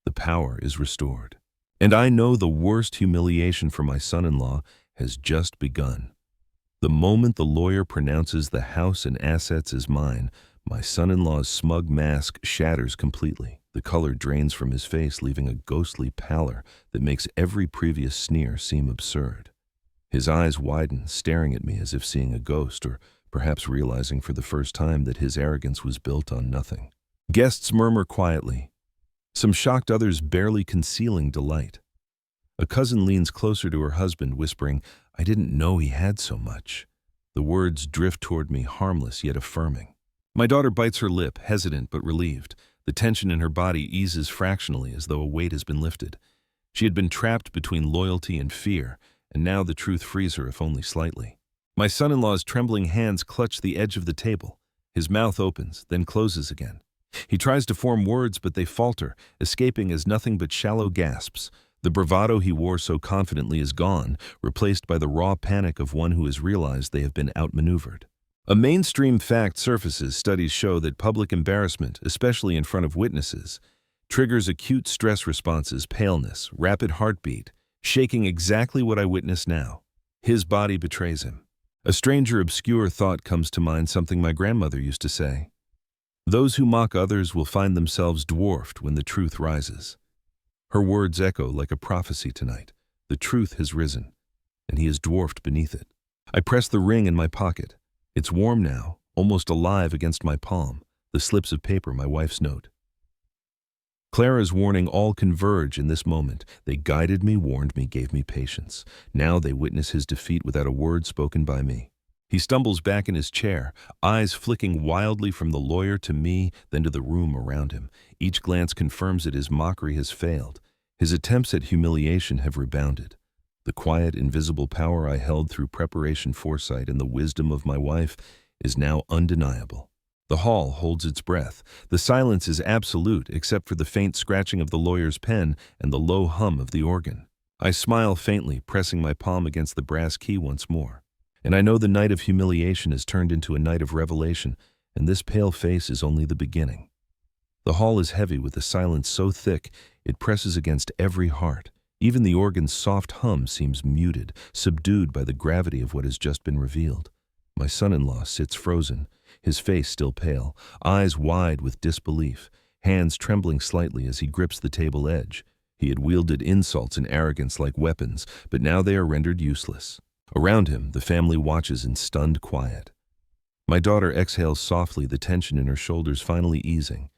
The power is restored. And I know the worst humiliation for my son-in-law has just begun. The moment the lawyer pronounces the house and assets as mine, my son-in-law's smug mask shatters completely. The color drains from his face, leaving a ghostly pallor that makes every previous sneer seem absurd. His eyes widen, staring at me as if seeing a ghost, or perhaps realizing for the first time that his arrogance was built on nothing. Guests murmur quietly, some shocked, others barely concealing delight. A cousin leans closer to her husband, whispering, "I didn't know he had so much." The words drift toward me, harmless yet affirming. My daughter bites her lip, hesitant but relieved. The tension in her body eases fractionally, as though a weight has been lifted. She had been trapped between loyalty and fear, and now the truth frees her, if only slightly. My son-in-law's trembling hands clutch the edge of the table. His mouth opens, then closes again. He tries to form words, but they falter, escaping as nothing but shallow gasps. The bravado he wore so confidently is gone, replaced by the raw panic of one who has realized they have been outmaneuvered. A mainstream fact surfaces. Studies show that public embarrassment, especially in front of witnesses, triggers acute stress responses, paleness, rapid heartbeat, shaking, exactly what I witness now. His body betrays him. A stranger, obscure thought comes to mind, something my grandmother used to say. Those who mock others will find themselves dwarfed when the truth rises. Her words echo like a prophecy tonight. The truth has risen, and he is dwarfed beneath it. I press the ring in my pocket. It's warm now, almost alive against my palm. The slips of paper, my wife's note. Clara's warning, all converge in this moment. They guided me, warned me, gave me patience. Now they witness his defeat without a word spoken by me. He stumbles back in his chair, eyes flicking wildly from the lawyer to me, then to the room around him. Each glance confirms that his mockery has failed. His attempts at humiliation have rebounded. The quiet, invisible power I held through preparation, foresight, and the wisdom of my wife is now undeniable. The hall holds its breath. The silence is absolute, except for the faint scratching of the lawyer's pen and the low hum of the organ. I smile faintly, pressing my palm against the brass key once more. And I know the night of humiliation has turned into a night of revelation, and this pale face is only the beginning. The hall is heavy with a silence so thick it presses against every heart. Even the organ's soft hum seems muted, subdued by the gravity of what has just been revealed. My son-in-law sits frozen, his face still pale, eyes wide with disbelief. hands trembling slightly as he grips the table edge. He had wielded insults and arrogance like weapons, but now they are rendered useless. Around him, the family watches in stunned quiet. My daughter exhales softly, the tension in her shoulders finally easing.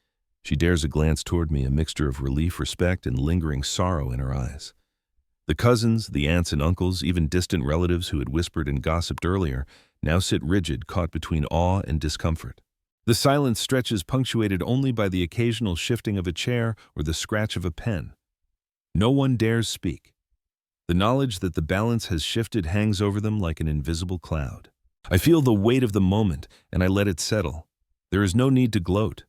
She dares a glance toward me, a mixture of relief, respect, and lingering sorrow in her eyes. The cousins, the aunts and uncles, even distant relatives who had whispered and gossiped earlier, now sit rigid, caught between awe and discomfort. The silence stretches, punctuated only by the occasional shifting of a chair or the scratch of a pen. No one dares speak. The knowledge that the balance has shifted hangs over them like an invisible cloud. I feel the weight of the moment, and I let it settle. There is no need to gloat.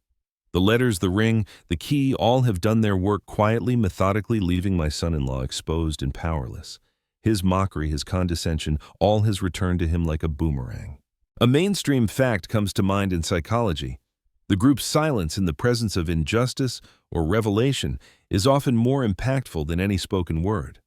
The letters, the ring, the key, all have done their work quietly, methodically, leaving my son-in-law exposed and powerless. His mockery, his condescension, all has returned to him like a boomerang. A mainstream fact comes to mind in psychology. The group's silence in the presence of injustice or revelation is often more impactful than any spoken word.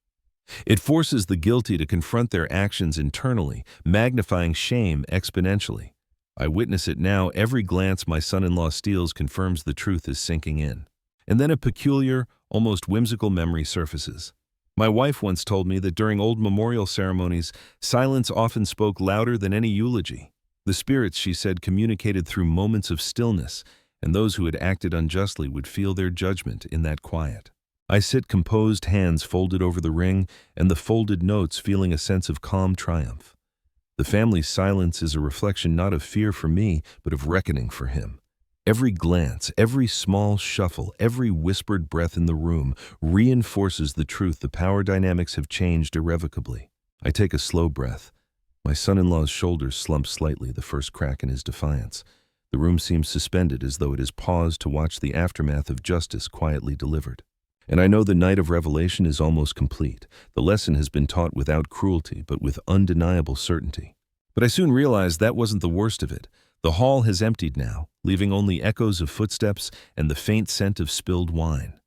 It forces the guilty to confront their actions internally, magnifying shame exponentially. I witness it now. Every glance my son-in-law steals confirms the truth is sinking in. And then a peculiar, almost whimsical memory surfaces. My wife once told me that during old memorial ceremonies, silence often spoke louder than any eulogy. The spirits, she said, communicated through moments of stillness, and those who had acted unjustly would feel their judgment in that quiet. I sit composed, hands folded over the ring, and the folded notes, feeling a sense of calm triumph. The family's silence is a reflection not of fear for me, but of reckoning for him. Every glance, every small shuffle, every whispered breath in the room reinforces the truth. The power dynamics have changed irrevocably. I take a slow breath. My son-in-law's shoulders slump slightly, the first crack in his defiance. The room seems suspended, as though it has paused to watch the aftermath of justice quietly delivered. And I know the night of revelation is almost complete. The lesson has been taught without cruelty, but with undeniable certainty. But I soon realized that wasn't the worst of it. The hall has emptied now, leaving only echoes of footsteps and the faint scent of spilled wine.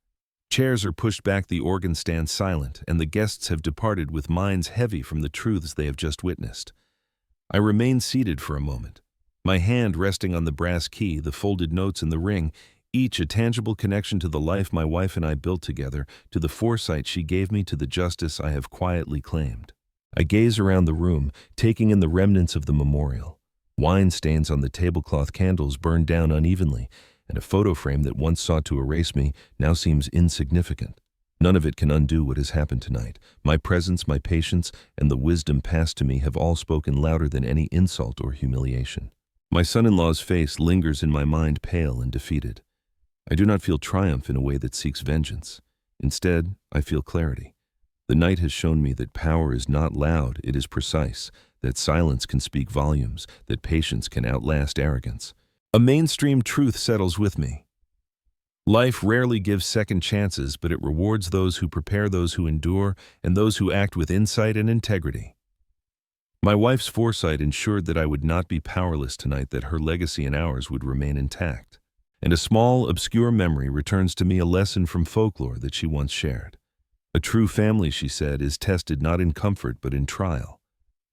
Chairs are pushed back, the organ stands silent, and the guests have departed with minds heavy from the truths they have just witnessed. I remain seated for a moment, my hand resting on the brass key, the folded notes in the ring, each a tangible connection to the life my wife and I built together, to the foresight she gave me, to the justice I have quietly claimed. I gaze around the room, taking in the remnants of the memorial. Wine stains on the tablecloth, candles burned down unevenly, and a photo frame that once sought to erase me now seems insignificant. None of it can undo what has happened tonight. My presence, my patience, and the wisdom passed to me have all spoken louder than any insult or humiliation. My son-in-law's face lingers in my mind, pale and defeated. I do not feel triumph in a way that seeks vengeance. Instead, I feel clarity. The night has shown me that power is not loud, it is precise, that silence can speak volumes, that patience can outlast arrogance. A mainstream truth settles with me. Life rarely gives second chances, but it rewards those who prepare, those who endure, and those who act with insight and integrity. My wife's foresight ensured that I would not be powerless tonight, that her legacy and ours would remain intact. And a small, obscure memory returns to me, a lesson from folklore that she once shared. A true family, she said, is tested not in comfort but in trial.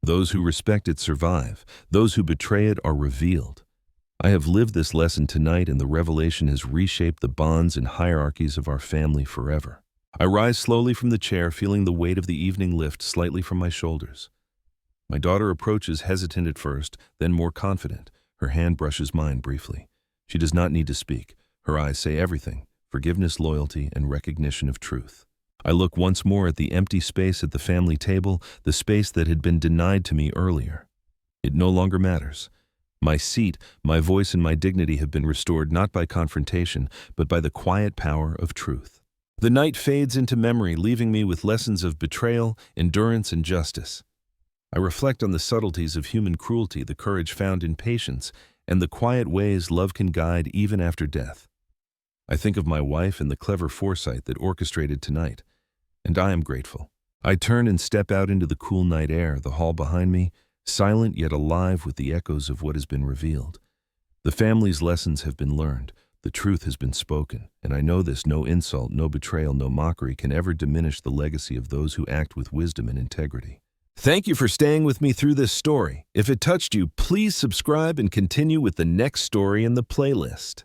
Those who respect it survive. Those who betray it are revealed. I have lived this lesson tonight, and the revelation has reshaped the bonds and hierarchies of our family forever. I rise slowly from the chair, feeling the weight of the evening lift slightly from my shoulders. My daughter approaches, hesitant at first, then more confident. Her hand brushes mine briefly. She does not need to speak. Her eyes say everything: forgiveness, loyalty, and recognition of truth. I look once more at the empty space at the family table, the space that had been denied to me earlier. It no longer matters. My seat, my voice, and my dignity have been restored not by confrontation, but by the quiet power of truth. The night fades into memory, leaving me with lessons of betrayal, endurance, and justice. I reflect on the subtleties of human cruelty, the courage found in patience, and the quiet ways love can guide even after death. I think of my wife and the clever foresight that orchestrated tonight, and I am grateful. I turn and step out into the cool night air, the hall behind me, silent yet alive with the echoes of what has been revealed. The family's lessons have been learned, the truth has been spoken, and I know this: no insult, no betrayal, no mockery can ever diminish the legacy of those who act with wisdom and integrity. Thank you for staying with me through this story. If it touched you, please subscribe and continue with the next story in the playlist.